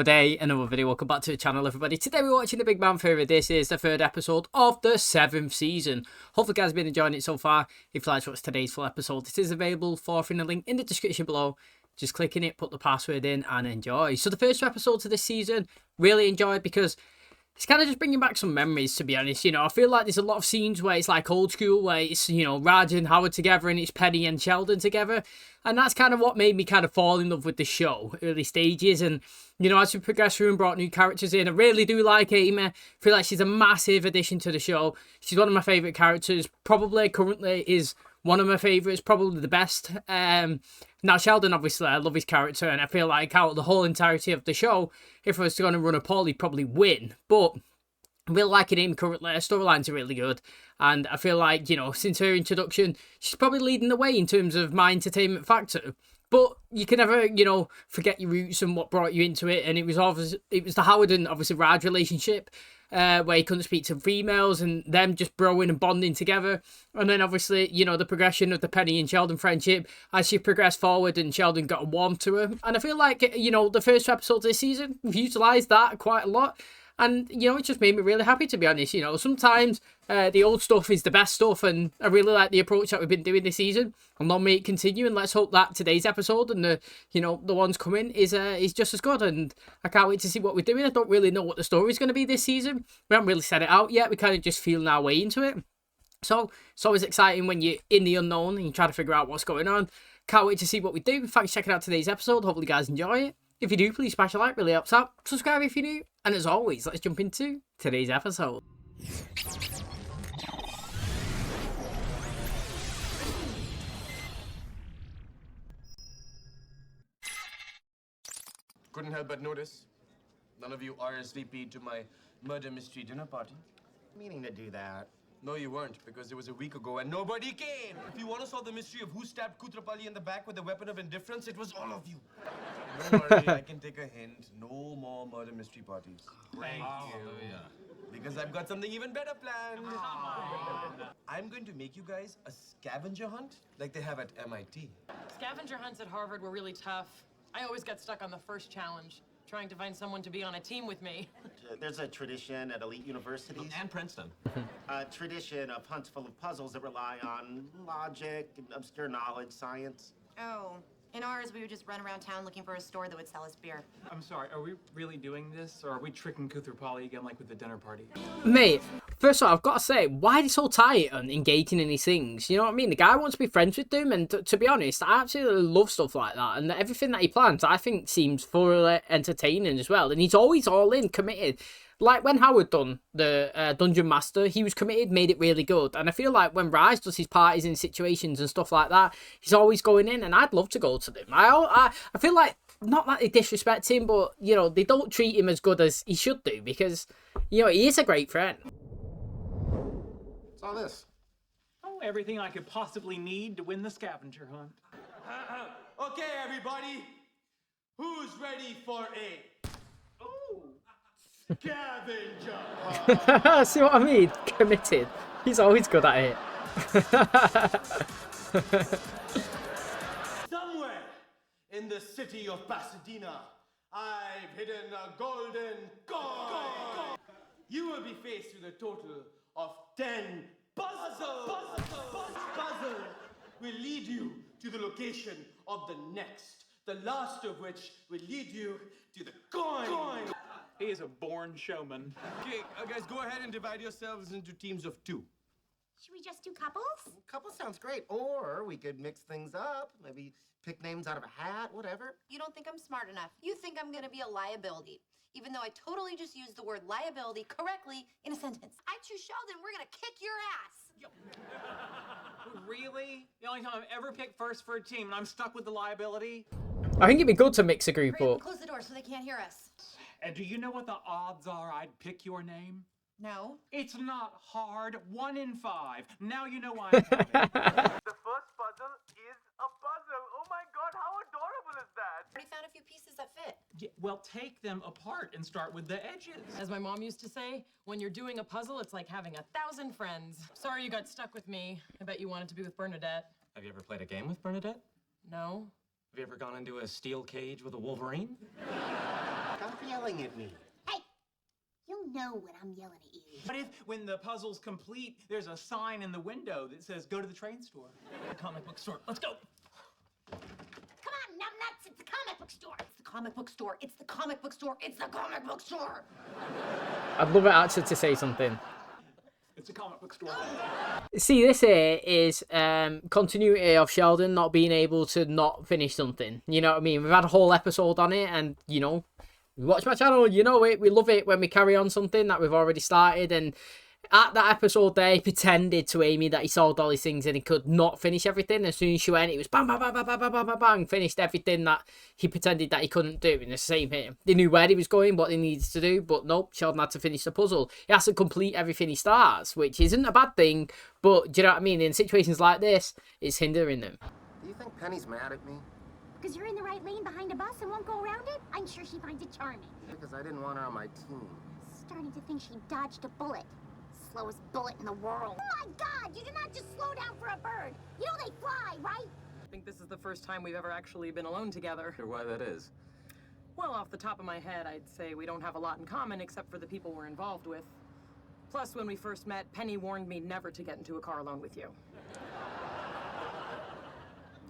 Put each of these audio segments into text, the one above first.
Today, another video. Welcome back to the channel, everybody. Today we're watching The Big Bang Theory. This is the third episode of the 7th season. Hopefully you guys have been enjoying it so far. If you'd like to watch today's full episode, it is available for in the link in the description below. Just click in it, put the password in and enjoy. So the first two episodes of this season, really enjoyed because it's kind of just bringing back some memories, to be honest. You know, I feel like there's a lot of scenes where it's like old school, where it's, you know, Raj and Howard together and it's Penny and Sheldon together. And that's kind of what made me kind of fall in love with the show, early stages. And, you know, as we progress through and brought new characters in, I really do like Amy. I feel like she's a massive addition to the show. She's one of my favourite characters. Probably currently is one of my favourites, probably the best. Now, Sheldon, obviously, I love his character, and I feel like out of the whole entirety of the show, if I was going to run a poll, he'd probably win. But I'm really liking him currently. Her storylines are really good. And I feel like, you know, since her introduction, she's probably leading the way in terms of my entertainment factor. But you can never, you know, forget your roots and what brought you into it. And it was the Howard and obviously Raj relationship, where he couldn't speak to females and them just broing and bonding together. And then obviously, you know, the progression of the Penny and Sheldon friendship as she progressed forward and Sheldon got warm to her. And I feel like, you know, the first two episodes of this season, we've utilised that quite a lot. And, you know, it just made me really happy, to be honest. You know, sometimes the old stuff is the best stuff, and I really like the approach that we've been doing this season. And long may it continue, and let's hope that today's episode and the ones coming is just as good. And I can't wait to see what we're doing. I don't really know what the story's going to be this season. We haven't really set it out yet. We're kind of just feeling our way into it. So it's always exciting when you're in the unknown and you try to figure out what's going on. Can't wait to see what we do. Thanks for checking out today's episode. Hopefully you guys enjoy it. If you do, please smash a like, really helps out. Subscribe if you're new. And as always, let's jump into today's episode. Couldn't help but notice none of you RSVP'd to my murder mystery dinner party. Meaning to do that. No, you weren't, because it was a week ago and nobody came. If you want to solve the mystery of who stabbed Kutrapali in the back with a weapon of indifference, it was all of you. Don't worry, I can take a hint. No more murder mystery parties. Thank you. Because I've got something even better planned. I'm going to make you guys a scavenger hunt like they have at MIT. Scavenger hunts at Harvard were really tough. I always got stuck on the first challenge, trying to find someone to be on a team with me. There's a tradition at elite universities. And Princeton. A tradition of hunts full of puzzles that rely on logic, and obscure knowledge, science. Oh, in ours, we would just run around town looking for a store that would sell us beer. I'm sorry, are we really doing this? Or are we tricking Kutrapali again like with the dinner party? Mate, first of all, I've got to say, why are they so tight on engaging in these things? You know what I mean? The guy wants to be friends with them, and to be honest, I absolutely love stuff like that. And everything that he plans, I think, seems thoroughly entertaining as well. And he's always all in, committed. Like when Howard done the Dungeon Master, he was committed, made it really good. And I feel like when Raj does his parties in situations and stuff like that, he's always going in, and I'd love to go to them. I feel like, not that they disrespect him, but, you know, they don't treat him as good as he should do because, you know, he is a great friend. What's all this? Oh, everything I could possibly need to win the scavenger hunt. Okay, everybody. Who's ready for a scavenger hunt? See what I mean? Committed. He's always good at it. Somewhere in the city of Pasadena, I've hidden a golden coin. You will be faced with a total of 10 puzzles. Puzzle will lead you to the location of the next, the last of which will lead you to the coin. He is a born showman. Okay, guys, go ahead and divide yourselves into teams of 2. Should we just do couples? Couple sounds great. Or we could mix things up. Maybe pick names out of a hat, whatever. You don't think I'm smart enough. You think I'm gonna be a liability. Even though I totally just used the word liability correctly in a sentence. I choose Sheldon, we're gonna kick your ass. Really? The only time I've ever picked first for a team and I'm stuck with the liability? I think it'd be good to mix a group Hurry up up. and close the door so they can't hear us. And do you know what the odds are I'd pick your name? No. It's not hard. 1 in 5. Now you know why I'm coming. The first puzzle is a puzzle. Oh my god, how adorable is that? Already found a few pieces that fit. Yeah, well, take them apart and start with the edges. As my mom used to say, when you're doing a puzzle, it's like having 1,000 friends. Sorry you got stuck with me. I bet you wanted to be with Bernadette. Have you ever played a game with Bernadette? No? Have you ever gone into a steel cage with a wolverine? Stop yelling at me. Hey, you know when I'm yelling at you. What if, when the puzzle's complete, there's a sign in the window that says, go to the train store? The comic book store. Let's go. Come on, numbnuts, it's the comic book store. It's the comic book store. It's the comic book store. It's the comic book store. I'd love it actually to say something. It's a comic book store. See, this here is continuity of Sheldon not being able to not finish something. You know what I mean? We've had a whole episode on it, and, you know, you watch my channel, you know it. We love it when we carry on something that we've already started. And at that episode there, he pretended to Amy that he solved all these things and he could not finish everything. As soon as she went, it was bang, bang, bang, bang, bang, bang, bang, bang, finished everything that he pretended that he couldn't do. And the same here. They knew where he was going, what they needed to do, but nope, Sheldon had to finish the puzzle. He has to complete everything he starts, which isn't a bad thing, but do you know what I mean? In situations like this, it's hindering them. Do you think Penny's mad at me? Because you're in the right lane behind a bus and won't go around it? I'm sure she finds it charming. Because I didn't want her on my team. Starting to think she dodged a bullet. Slowest bullet in the world. Oh my God, you did not just slow down for a bird. You know they fly, right? I think this is the first time we've ever actually been alone together. Sure why that is. Well, off the top of my head, I'd say we don't have a lot in common except for the people we're involved with. Plus, when we first met, Penny warned me never to get into a car alone with you.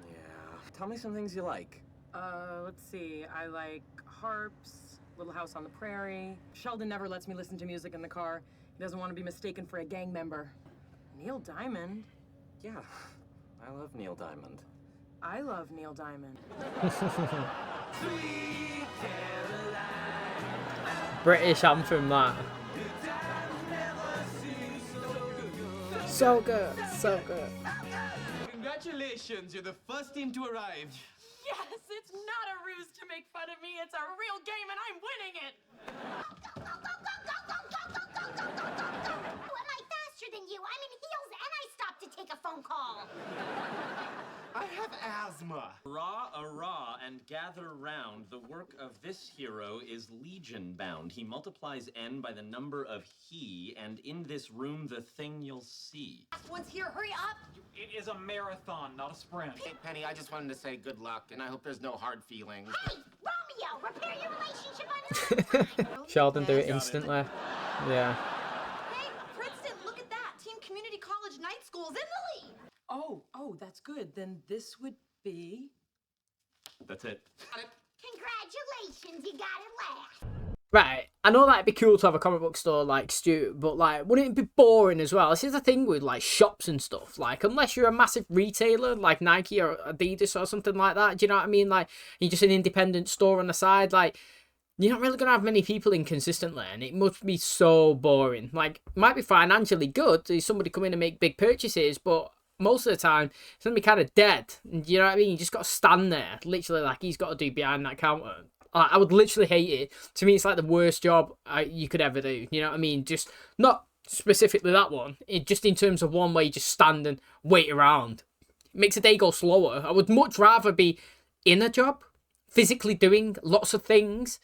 Yeah. Tell me some things you like. Let's see. I like harps, Little House on the Prairie. Sheldon never lets me listen to music in the car. He doesn't want to be mistaken for a gang member. Neil Diamond? Yeah, I love Neil Diamond. I love Neil Diamond. British anthem, that. So good, so good. Congratulations, you're the first team to arrive. Yes, it's not a ruse to make fun of me. It's a real game and I'm winning it. Am I faster than you? I'm in heels and I stopped to take a phone call. I have asthma. Hurrah, and gather round. The work of this hero is legion bound. He multiplies n by the number of he, and in this room the thing you'll see. Last one's here, hurry up! It is a marathon, not a sprint. Hey, Penny, I just wanted to say good luck, and I hope there's no hard feelings. Hey, Romeo, repair your relationship on your own time. Sheldon do it instantly. Yeah. Hey, Princeton, look at that! Team Community College Night School's in the lead! Oh, that's good. Then this would be... That's it. Congratulations, you got it last. Right, I know that'd be cool to have a comic book store like Stu, but like, wouldn't it be boring as well? This is the thing with like shops and stuff. Like, unless you're a massive retailer like Nike or Adidas or something like that, do you know what I mean? Like, you're just an independent store on the side. Like, you're not really gonna have many people in consistently, and it must be so boring. Like, it might be financially good. There's somebody come in and make big purchases, but most of the time, it's going to be kind of dead. You know what I mean? You just got to stand there, literally, like he's got to do behind that counter. I would literally hate it. To me, it's like the worst job you could ever do. You know what I mean? Just not specifically that one. Just in terms of one where you just stand and wait around. It makes the day go slower. I would much rather be in a job, physically doing lots of things,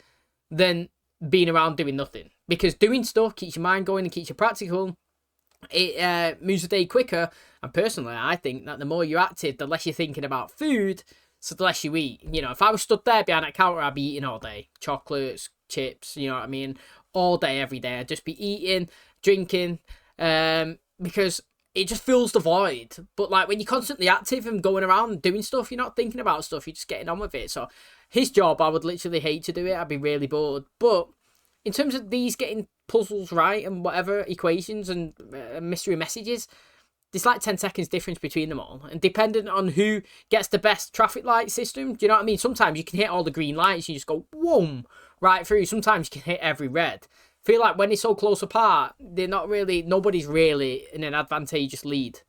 than being around doing nothing. Because doing stuff keeps your mind going and keeps you practical. It moves the day quicker, and personally I think that the more you're active, the less you're thinking about food, so the less you eat. You know, if I was stood there behind that counter, I'd be eating all day. Chocolates, chips, you know what I mean? All day, every day. I'd just be eating, drinking, because it just fills the void. But like, when you're constantly active and going around and doing stuff, you're not thinking about stuff, you're just getting on with it. So his job, I would literally hate to do it. I'd be really bored. But in terms of these getting puzzles right and whatever, equations and mystery messages, there's like 10 seconds difference between them all. And depending on who gets the best traffic light system, do you know what I mean? Sometimes you can hit all the green lights, you just go, whoom, right through. Sometimes you can hit every red. I feel like when it's so close apart, nobody's really in an advantageous lead.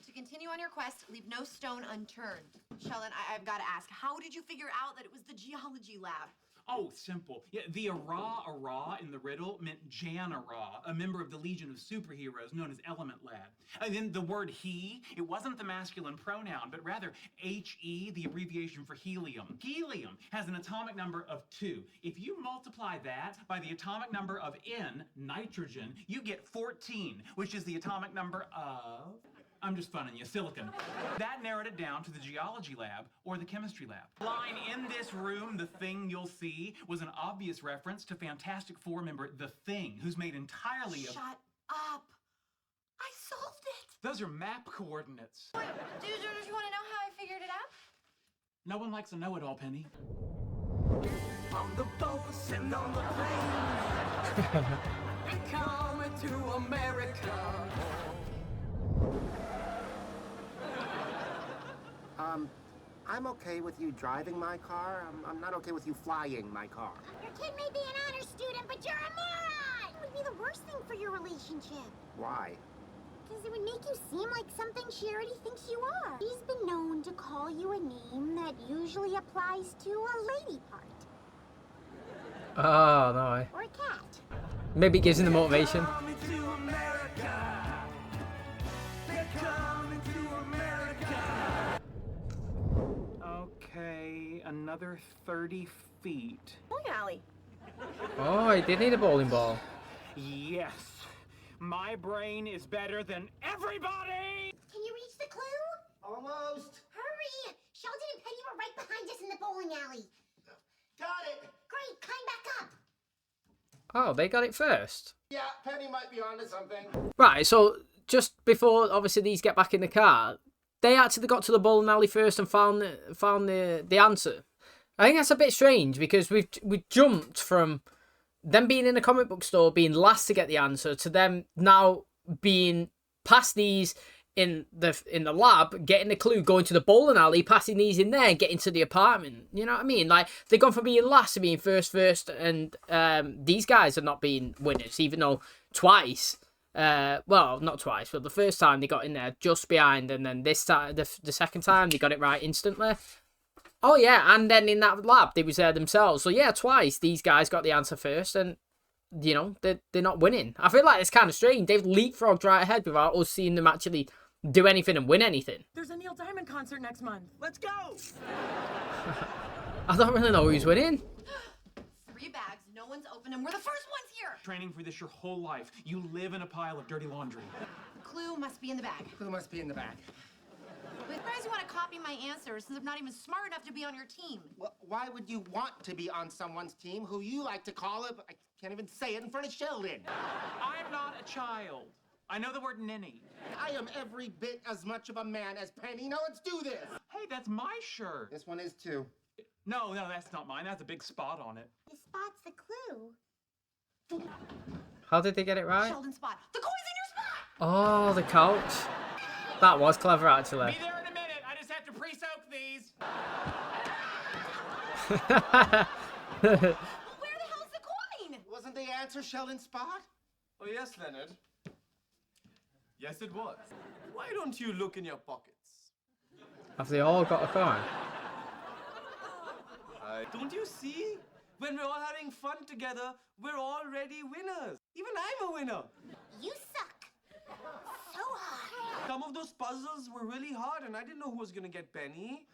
To continue on your quest, leave no stone unturned. Sheldon, I've got to ask, how did you figure out that it was the geology lab? Oh, simple. Yeah, the Ara in the riddle meant Jan Ara, a member of the Legion of Superheroes known as Element Lad. And then the word he, it wasn't the masculine pronoun, but rather He, the abbreviation for helium. Helium has an atomic number of 2. If you multiply that by the atomic number of N, nitrogen, you get 14, which is the atomic number of I'm just funning you, silicon. That narrowed it down to the geology lab or the chemistry lab. Line in this room, the thing you'll see, was an obvious reference to Fantastic Four member The Thing, who's made entirely of... Shut up. I solved it. Those are map coordinates. Wait, do you want to know how I figured it out? No one likes a know-it-all, Penny. On the boats and on the planes. And coming to America. I'm okay with you driving my car. I'm not okay with you flying my car. Your kid may be an honor student, but you're a moron! It would be the worst thing for your relationship. Why? Because it would make you seem like something she already thinks you are. She's been known to call you a name that usually applies to a lady part. Oh, no. Or a cat. Maybe it gives him the motivation. Coming to America. They're coming to America. Okay, another 30 feet. Bowling alley. Oh, he did need a bowling ball. Yes, my brain is better than everybody! Can you reach the clue? Almost. Hurry! Sheldon and Penny were right behind us in the bowling alley. Got it. Great, climb back up. Oh, they got it first. Yeah, Penny might be onto something. Right, so just before obviously these get back in the car, they actually got to the bowling alley first and found the answer. I think that's a bit strange because we jumped from them being in a comic book store, being last to get the answer, to them now being past these in the lab, getting the clue, going to the bowling alley, passing these in there, and getting to the apartment. You know what I mean? Like, they've gone from being last to being first, and these guys are not being winners, even though twice, well, not twice, but the first time they got in there just behind, and then this time, the second time, they got it right instantly. Oh, yeah, and then in that lab, they was there themselves. So, yeah, twice, these guys got the answer first, and, you know, they're not winning. I feel like it's kind of strange. They've leapfrogged right ahead without us seeing them actually do anything and win anything. There's a Neil Diamond concert next month. Let's go. I don't really know who's winning. 3 bags, no one's opened them. We're the first ones here. Training for this your whole life. You live in a pile of dirty laundry. The clue must be in the bag. Who must be in the back? But surprised you want to copy my answers since I'm not even smart enough to be on your team. Well, why would you want to be on someone's team who you like to call it? I can't even say it in front of Sheldon. I'm not a child. I know the word ninny. I am every bit as much of a man as Penny. Now let's do this. Hey, that's my shirt. This one is too. No, that's not mine. That's a big spot on it. The spot's the clue. How did they get it right? Sheldon spot. The coin's in your spot! Oh, the couch. That was clever, actually. Be there in a minute. I just have to pre-soak these. Where the hell's the coin? Wasn't the answer Sheldon's spot? Oh, yes, Leonard. Yes, it was. Why don't you look in your pockets? Have they all got a coin? Don't you see? When we're all having fun together, we're already winners. Even I'm a winner. You suck. So hard. Some of those puzzles were really hard, and I didn't know who was gonna get Penny.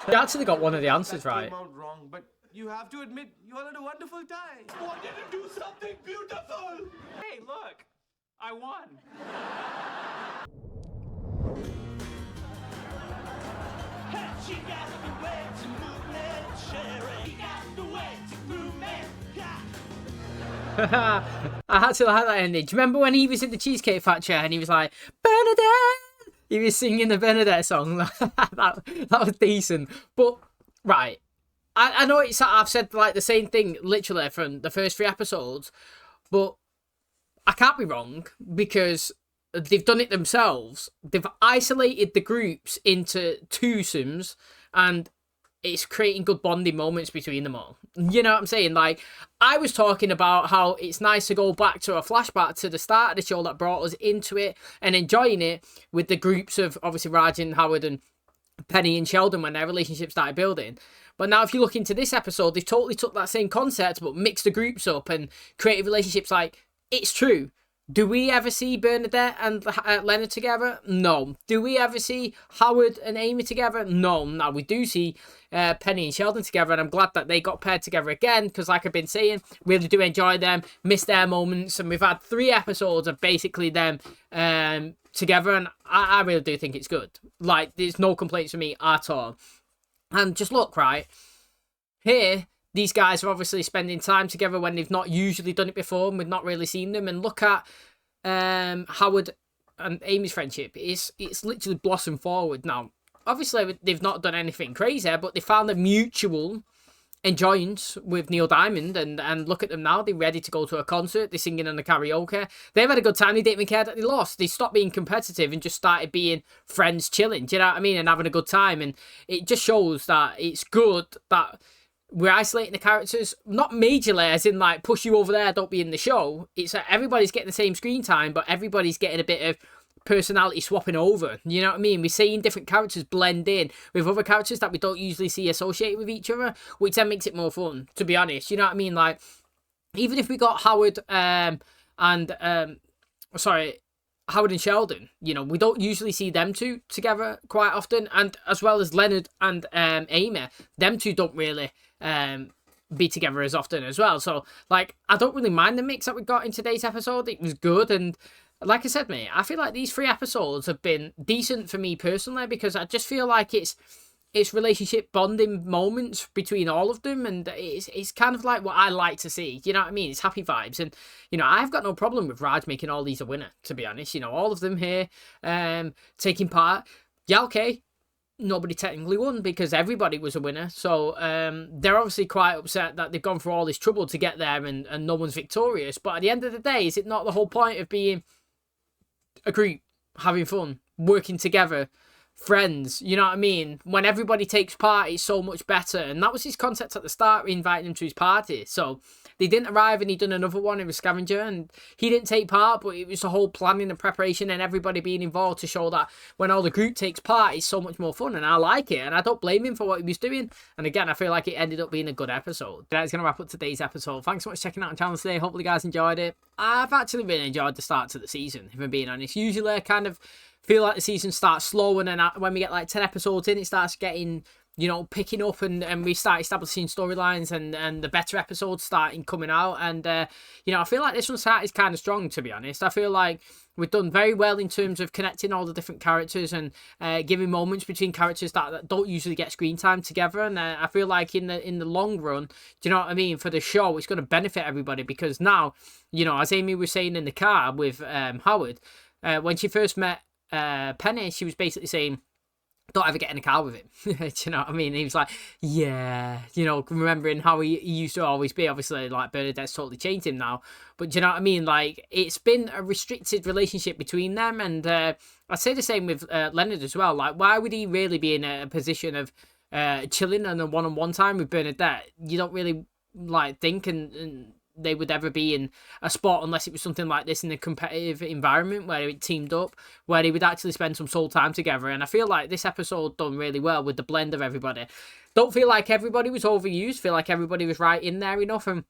They actually got one of the answers That right. came out wrong, but you have to admit you all had a wonderful time. Wanted to do something beautiful. Hey, look. I won. She got the way to move me, Sherry. She got the way to move me. I had to like that ending. Do you remember when he was in the Cheesecake Factory and he was like, Bernadette? He was singing the Bernadette song. that was decent. But, right. I know I've said like the same thing literally from the first 3 episodes, but I can't be wrong because they've done it themselves. They've isolated the groups into twosomes and it's creating good bonding moments between them all. You know what I'm saying? Like, I was talking about how it's nice to go back to a flashback to the start of the show that brought us into it and enjoying it with the groups of, obviously, Raj and Howard and Penny and Sheldon when their relationship started building. But now if you look into this episode, they've totally took that same concept but mixed the groups up and created relationships like, it's true. Do we ever see Bernadette and Leonard together? No. Do we ever see Howard and Amy together? No. Now, we do see Penny and Sheldon together, and I'm glad that they got paired together again, because like I've been saying, really do enjoy them, miss their moments, and we've had 3 episodes of basically them together, and I really do think it's good. Like, there's no complaints from me at all. And just look, right, here, these guys are obviously spending time together when they've not usually done it before, and we've not really seen them. And look at Howard and Amy's friendship. It's literally blossomed forward now. Obviously, they've not done anything crazy, but they found a mutual enjoyance with Neil Diamond, and look at them now. They're ready to go to a concert. They're singing on the karaoke. They've had a good time. They didn't even care that they lost. They stopped being competitive and just started being friends, chilling. Do you know what I mean? And having a good time. And it just shows that it's good that we're isolating the characters, not majorly as in like push you over there, don't be in the show. It's that everybody's getting the same screen time, but everybody's getting a bit of personality swapping over. You know what I mean? We're seeing different characters blend in with other characters that we don't usually see associated with each other, which then makes it more fun, to be honest. You know what I mean? Like, even if we got Howard Howard and Sheldon, you know, we don't usually see them two together quite often, and as well as Leonard and Amy, them two don't really be together as often as well. So, like, I don't really mind the mix that we got in today's episode. It was good, and like I said, mate, I feel like these 3 episodes have been decent for me personally, because I just feel like it's relationship bonding moments between all of them, and it's kind of like what I like to see. You know what I mean? It's happy vibes, and you know, I've got no problem with Raj making all these a winner, to be honest. You know, all of them here taking part. Yeah, okay, nobody technically won because everybody was a winner, so they're obviously quite upset that they've gone through all this trouble to get there, and no one's victorious. But at the end of the day, is it not the whole point of being a group, having fun, working together, friends? You know what I mean? When everybody takes part, it's so much better. And that was his concept at the start, inviting him to his party. So they didn't arrive, and he done another one. It was Scavenger, and he didn't take part, but it was the whole planning and preparation and everybody being involved to show that when all the group takes part, it's so much more fun, and I like it, and I don't blame him for what he was doing. And again, I feel like it ended up being a good episode. That's going to wrap up today's episode. Thanks so much for checking out the channel today. Hopefully you guys enjoyed it. I've actually really enjoyed the start to the season, if I'm being honest. Usually I kind of feel like the season starts slow, and then when we get like 10 episodes in, it starts getting, you know, picking up, and we start establishing storylines, and the better episodes starting coming out. And you know, I feel like this one started kind of strong, to be honest. I feel like we've done very well in terms of connecting all the different characters, and giving moments between characters that don't usually get screen time together. And I feel like in the long run, do you know what I mean, for the show, it's going to benefit everybody, because now, you know, as Amy was saying in the car with Howard, when she first met Penny, she was basically saying, don't ever get in a car with him. Do you know what I mean? He was like, yeah, you know, remembering how he used to always be. Obviously, like, Bernadette's totally changed him now. But do you know what I mean? Like, it's been a restricted relationship between them. And I say the same with Leonard as well. Like, why would he really be in a position of chilling and a one-on-one time with Bernadette? You don't really, like, think and they would ever be in a spot unless it was something like this in a competitive environment where it teamed up, where they would actually spend some soul time together. And I feel like this episode done really well with the blend of everybody. Don't feel like everybody was overused. Feel like everybody was right in there enough. And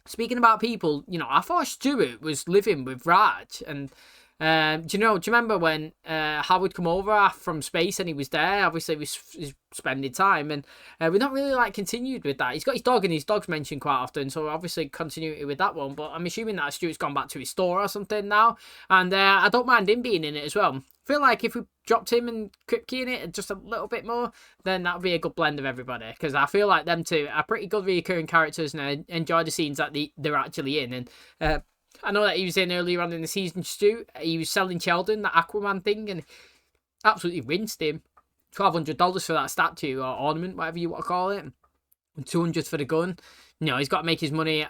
speaking about people, you know, I thought Stuart was living with Raj, and do you remember when Howard come over from space and he was there? Obviously, he was spending time, and we're not really like continued with that. He's got his dog, and his dog's mentioned quite often, so obviously continuity with that one. But I'm assuming that Stuart's gone back to his store or something now, and I don't mind him being in it as well. I feel like if we dropped him and Kripke in it just a little bit more, then that would be a good blend of everybody, because I feel like them two are pretty good recurring characters, and I enjoy the scenes that they're actually in. And I know that he was in earlier on in the season, Stu. He was selling Sheldon, that Aquaman thing, and absolutely rinsed him. $1,200 for that statue or ornament, whatever you want to call it, and $200 for the gun. You know, he's got to make his money,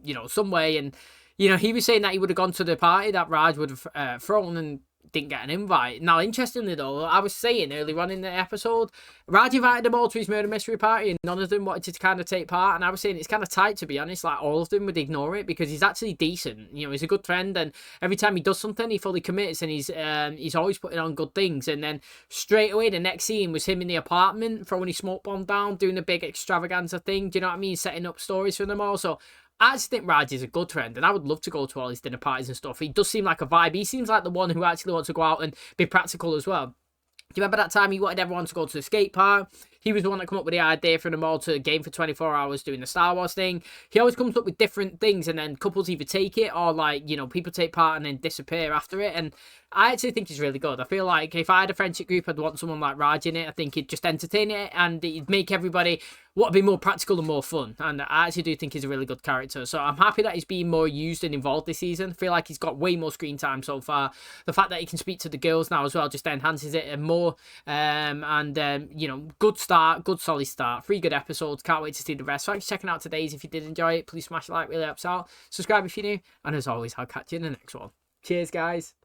you know, some way. And, you know, he was saying that he would have gone to the party that Raj would have thrown, and didn't get an invite. Now, interestingly though, I was saying earlier on in the episode, Raj invited them all to his murder mystery party, and none of them wanted to kind of take part. And I was saying it's kind of tight, to be honest. Like, all of them would ignore it, because he's actually decent. You know, he's a good friend, and every time he does something, he fully commits, and he's always putting on good things. And then straight away, the next scene was him in the apartment throwing his smoke bomb down, doing a big extravaganza thing. Do you know what I mean? Setting up stories for them all. So I just think Raj is a good friend, and I would love to go to all his dinner parties and stuff. He does seem like a vibe. He seems like the one who actually wants to go out and be practical as well. Do you remember that time he wanted everyone to go to the skate park? He was the one that came up with the idea for them all to game for 24 hours doing the Star Wars thing. He always comes up with different things, and then couples either take it or, like, you know, people take part and then disappear after it. And I actually think he's really good. I feel like if I had a friendship group, I'd want someone like Raj in it. I think he'd just entertain it, and he'd make everybody want to be more practical and more fun. And I actually do think he's a really good character. So I'm happy that he's being more used and involved this season. I feel like he's got way more screen time so far. The fact that he can speak to the girls now as well just enhances it and more. You know, good start, good solid start. 3 good episodes. Can't wait to see the rest. Thanks for checking out today's. If you did enjoy it, please smash a like, really helps out. Subscribe if you're new. And as always, I'll catch you in the next one. Cheers, guys.